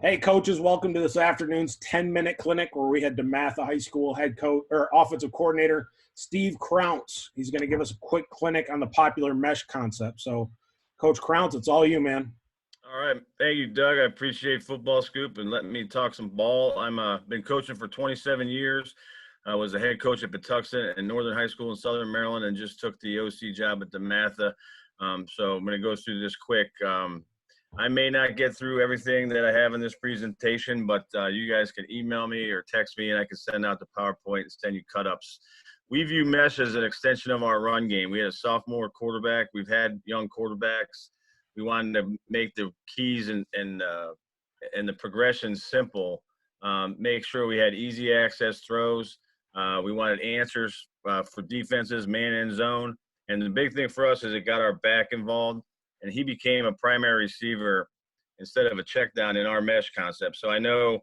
Hey, coaches, welcome to this afternoon's 10-minute clinic where we had DeMatha High School head coach or offensive coordinator Steve Crounse. He's going to give us a quick clinic on the popular mesh concept. So, Coach Crounse, it's all you, man. All right. Thank you, Doug. I appreciate Football Scoop and letting me talk some ball. I'm been coaching for 27 years. I was a head coach at Patuxent and Northern High School in Southern Maryland and just took the OC job at DeMatha. So I'm going to go through this quick. I may not get through everything that I have in this presentation, but you guys can email me or text me and I can send out the PowerPoint and send you cut-ups. We view mesh as an extension of our run game. We had a sophomore quarterback. We've had young quarterbacks. We wanted to make the keys and the progression simple. Make sure we had easy access throws. We wanted answers for defenses, man and zone. And the big thing for us is it got our back involved, and he became a primary receiver instead of a check down in our mesh concept. So I know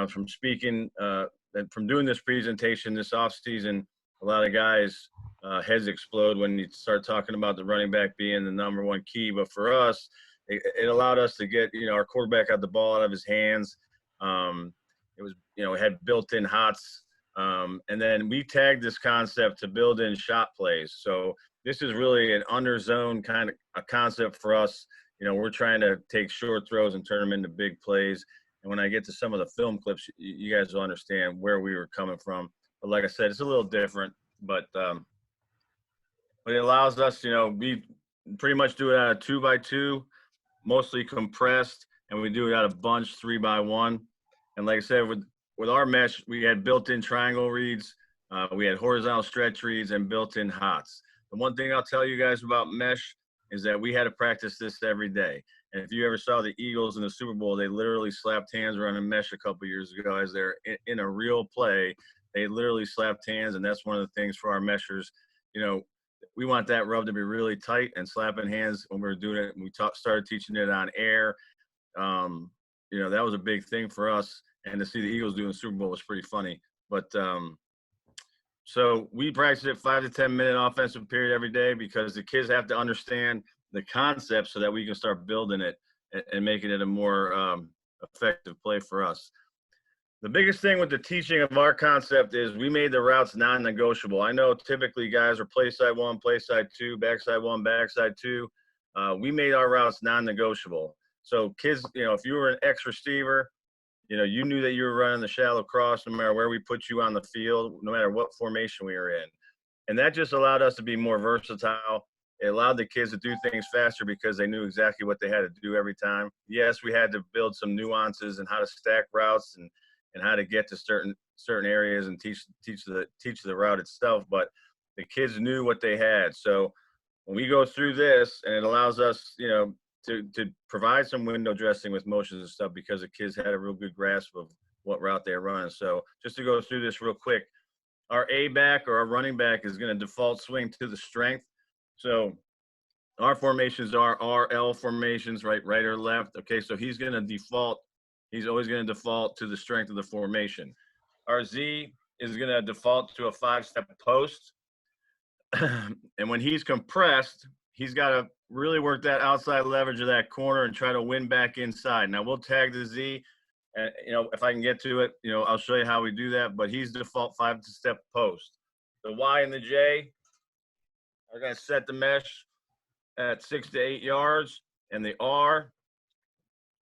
from speaking and from doing this presentation this offseason, a lot of guys heads explode when you start talking about the running back being the number one key. But for us, it allowed us to get, our quarterback got the ball out of his hands. It was, it had built-in hots. And then we tagged this concept to build in shot plays. So this is really an under zone kind of a concept for us. We're trying to take short throws and turn them into big plays. And when I get to some of the film clips, you guys will understand where we were coming from. But like I said, it's a little different, but it allows us, we pretty much do it out of 2x2, mostly compressed, and we do it out of bunch 3x1. And like I said, with our mesh, we had built-in triangle reads, we had horizontal stretch reads, and built-in hots. The one thing I'll tell you guys about mesh is that we had to practice this every day. And if you ever saw the Eagles in the Super Bowl, they literally slapped hands running mesh a couple years ago as they're in a real play. They literally slapped hands, and that's one of the things for our meshers. We want that rub to be really tight, and slapping hands when we were doing it. We started teaching it on air. That was a big thing for us, and to see the Eagles doing the Super Bowl was pretty funny. But so we practice it 5 to 10 minute offensive period every day because the kids have to understand the concept so that we can start building it and making it a more effective play for us. The biggest thing with the teaching of our concept is we made the routes non-negotiable. I know typically guys are play side one, play side two, backside one, backside two. We made our routes non-negotiable. So kids, if you were an X receiver, you knew that you were running the shallow cross no matter where we put you on the field, no matter what formation we were in. And that just allowed us to be more versatile. It allowed the kids to do things faster because they knew exactly what they had to do every time. Yes, we had to build some nuances and how to stack routes and how to get to certain areas and teach the route itself, but the kids knew what they had. So when we go through this, and it allows us, to provide some window dressing with motions and stuff because the kids had a real good grasp of what route they're running. So just to go through this real quick, our A back or our running back is going to default swing to the strength. So our formations are RL formations, right or left. Okay, so he's going to default. He's always going to default to the strength of the formation. Our Z is going to default to a 5-step post. And when he's compressed, he's got to really work that outside leverage of that corner and try to win back inside. Now we'll tag the Z, and if I can get to it, I'll show you how we do that. But he's default 5-step post. The Y and the J are going to set the mesh at 6 to 8 yards, and the R,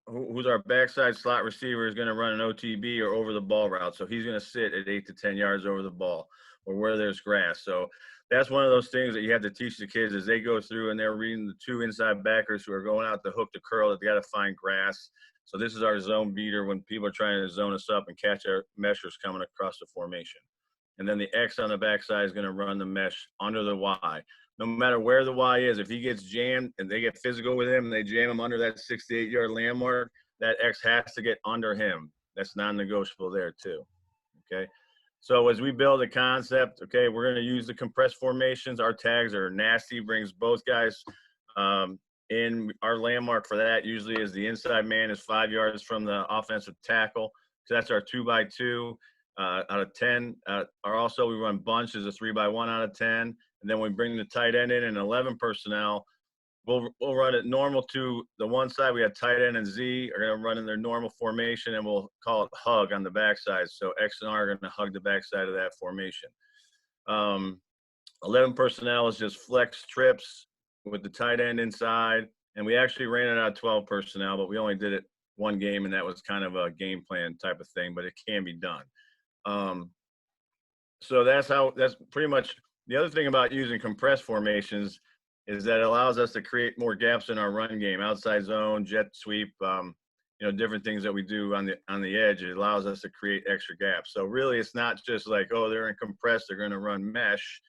who's our backside slot receiver, is going to run an OTB or over the ball route. So he's going to sit at 8 to 10 yards over the ball or where there's grass. So that's one of those things that you have to teach the kids as they go through and they're reading the two inside backers who are going out the hook to curl, that they got to find grass. So this is our zone beater when people are trying to zone us up and catch our meshers coming across the formation. And then the X on the backside is going to run the mesh under the Y. No matter where the Y is, if he gets jammed and they get physical with him and they jam him under that 6 to 8 yard landmark, that X has to get under him. That's non-negotiable there too. Okay. So as we build a concept, okay, we're going to use the compressed formations. Our tags are nasty, brings both guys in. Our landmark for that usually is the inside man is 5 yards from the offensive tackle. So that's our 2x2 out of 10. Also, we run bunch as a 3x1 out of 10. And then we bring the tight end in 11 personnel. we'll run it normal to the one side. We have tight end and Z are going to run in their normal formation, and we'll call it hug on the backside. So X and R are going to hug the backside of that formation. 11 personnel is just flex trips with the tight end inside. And we actually ran it out of 12 personnel, but we only did it one game, and that was kind of a game plan type of thing, but it can be done. So that's pretty much the other thing about using compressed formations is that it allows us to create more gaps in our run game, outside zone, jet sweep, different things that we do on the edge. It allows us to create extra gaps. So really it's not just like, oh, they're in compressed, they're going to run mesh.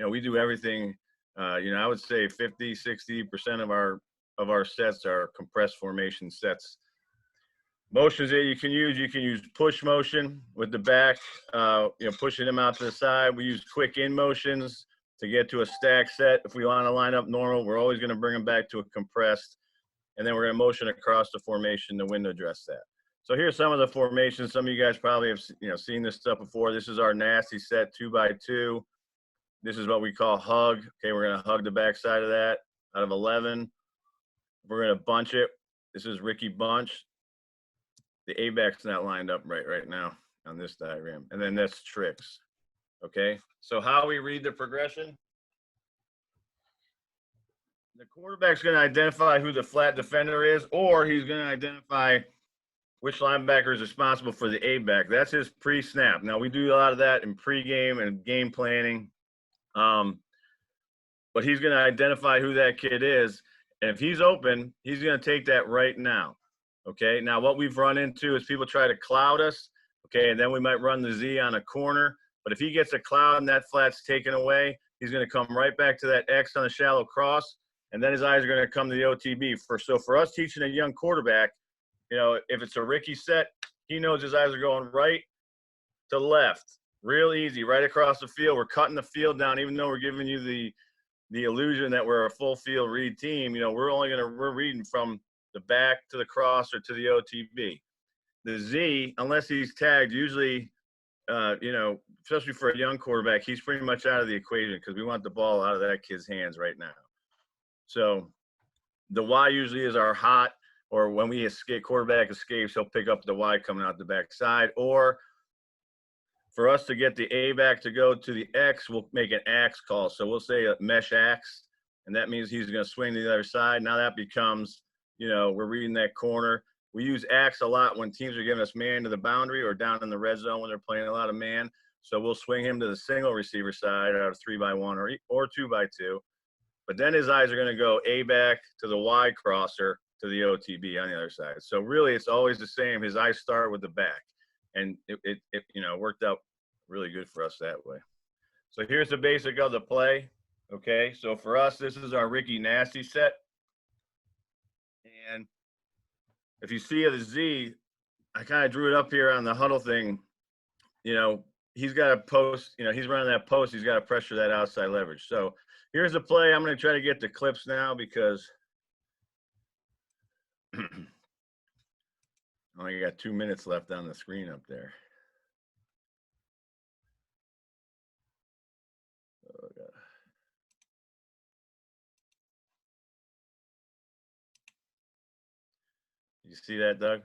We do everything. I would say 50-60% of our sets are compressed formation sets. Motions that you can use push motion with the back, pushing them out to the side. We use quick in motions to get to a stack set. If we want to line up normal, we're always going to bring them back to a compressed, and then we're going to motion across the formation to window dress that. So here's some of the formations. Some of you guys probably have seen this stuff before. This is our nasty set 2x2. This is what we call hug. Okay, we're going to hug the backside of that out of 11. We're going to bunch it. This is Ricky bunch. The A-back's not lined up right now on this diagram. And then that's tricks. Okay, so how we read the progression. The quarterback's going to identify who the flat defender is, or he's going to identify which linebacker is responsible for the A-back. That's his pre-snap. Now, we do a lot of that in pregame and game planning. But he's going to identify who that kid is. And if he's open, he's going to take that right now. Okay, now what we've run into is people try to cloud us. Okay, and then we might run the Z on a corner. But if he gets a cloud and that flat's taken away, he's going to come right back to that X on the shallow cross. And then his eyes are going to come to the OTB. So for us teaching a young quarterback, if it's a Ricky set, he knows his eyes are going right to left. Real easy, right across the field. We're cutting the field down, even though we're giving you the illusion that we're a full field read team. We're reading from the back to the cross or to the OTB. The Z, unless he's tagged, usually, especially for a young quarterback, he's pretty much out of the equation because we want the ball out of that kid's hands right now. So the Y usually is our hot, or when we quarterback escapes, he'll pick up the Y coming out the backside. Or for us to get the A back to go to the X, we'll make an axe call. So we'll say a mesh axe, and that means he's going to swing to the other side. Now that becomes, we're reading that corner. We use axe a lot when teams are giving us man to the boundary or down in the red zone when they're playing a lot of man. So we'll swing him to the single receiver side out of 3x1 or 2x2. But then his eyes are going to go A back to the Y crosser to the OTB on the other side. So really it's always the same. His eyes start with the back. And it worked out really good for us that way. So here's the basic of the play. Okay, so for us, this is our Ricky Nasty set. And if you see the Z, I kind of drew it up here on the huddle thing. He's got to post, he's running that post. He's got to pressure that outside leverage. So here's the play. I'm going to try to get the clips now because I only got 2 minutes left on the screen up there. Oh, God. You see that, Doug?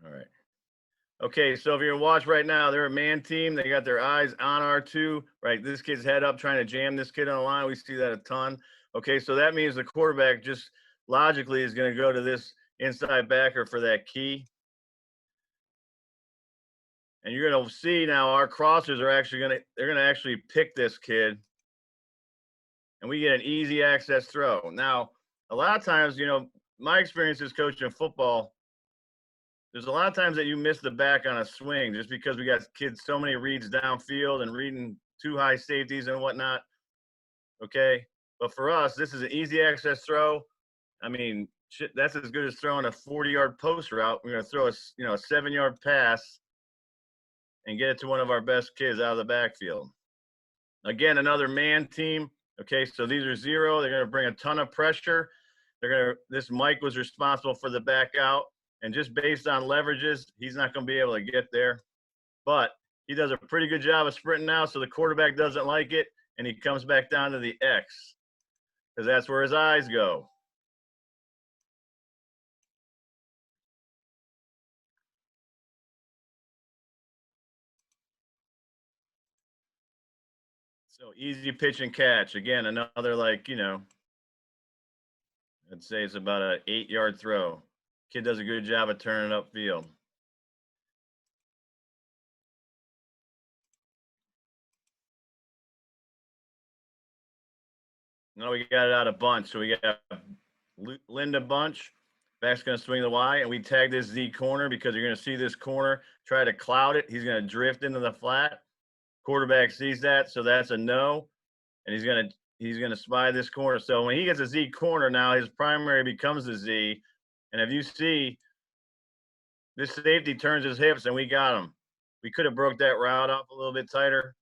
All right. Okay, so if you're watching right now, they're a man team. They got their eyes on R2, right? This kid's head up trying to jam this kid on the line. We see that a ton. Okay, so that means the quarterback just logically is going to go to this inside backer for that key. And you're going to see now our crossers are actually they're going to actually pick this kid. And we get an easy access throw. Now, a lot of times, my experience as coaching football, there's a lot of times that you miss the back on a swing just because we got kids so many reads downfield and reading too high safeties and whatnot. Okay. But for us, this is an easy access throw. I mean, shit, that's as good as throwing a 40-yard post route. We're going to throw a 7-yard pass and get it to one of our best kids out of the backfield. Again, another man team. Okay, so these are 0. They're going to bring a ton of pressure. This Mike was responsible for the back out, and just based on leverages, he's not going to be able to get there. But he does a pretty good job of sprinting now, so the quarterback doesn't like it, and he comes back down to the X. because that's where his eyes go. So easy pitch and catch. Again, another, like, I'd say it's about an 8-yard throw. Kid does a good job of turning upfield. Now we got it out of bunch. So we got Linda bunch. Back's going to swing the Y, and we tag this Z corner because you're going to see this corner try to cloud it. He's going to drift into the flat. Quarterback sees that, so that's a no, and he's going to spy this corner. So when he gets a Z corner now, his primary becomes the Z, and if you see, this safety turns his hips, and we got him. We could have broke that route off a little bit tighter,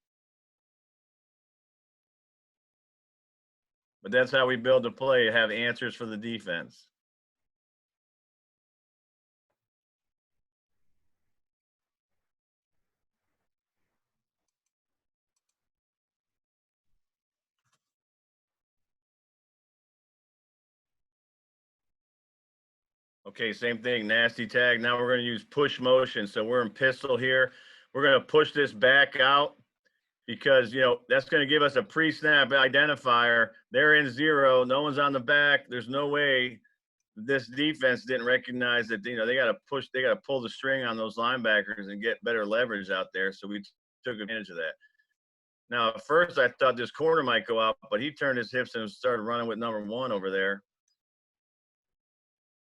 but that's how we build the play, have answers for the defense. Okay, same thing, nasty tag. Now we're going to use push motion. So we're in pistol here. We're going to push this back out because, that's going to give us a pre-snap identifier. They're in 0. No one's on the back. There's no way this defense didn't recognize that, they got to push, they got to pull the string on those linebackers and get better leverage out there. So we took advantage of that. Now, at first I thought this corner might go out, but he turned his hips and started running with number 1 over there.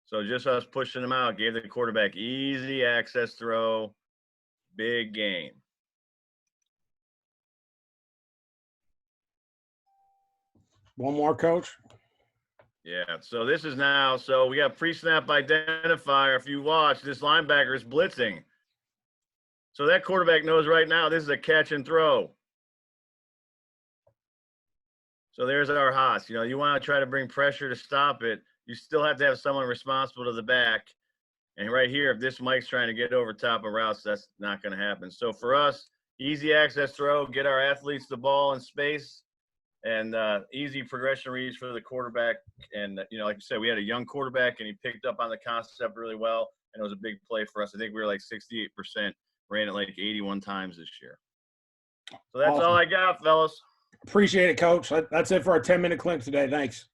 So just us pushing him out, gave the quarterback easy access throw, big gain. One more, Coach. Yeah, so this is now, so we got pre-snap identifier. If you watch, this linebacker is blitzing. So that quarterback knows right now this is a catch and throw. So there's our Haas. You want to try to bring pressure to stop it. You still have to have someone responsible to the back. And right here, if this Mike's trying to get over top of routes, that's not going to happen. So for us, easy access throw, get our athletes the ball in space, and easy progression reads for the quarterback. And, like you said, we had a young quarterback, and he picked up on the concept really well, and it was a big play for us. I think we were like 68%, ran it like 81 times this year. So that's awesome. All I got, fellas. Appreciate it, Coach. That's it for our 10-minute clinic today. Thanks.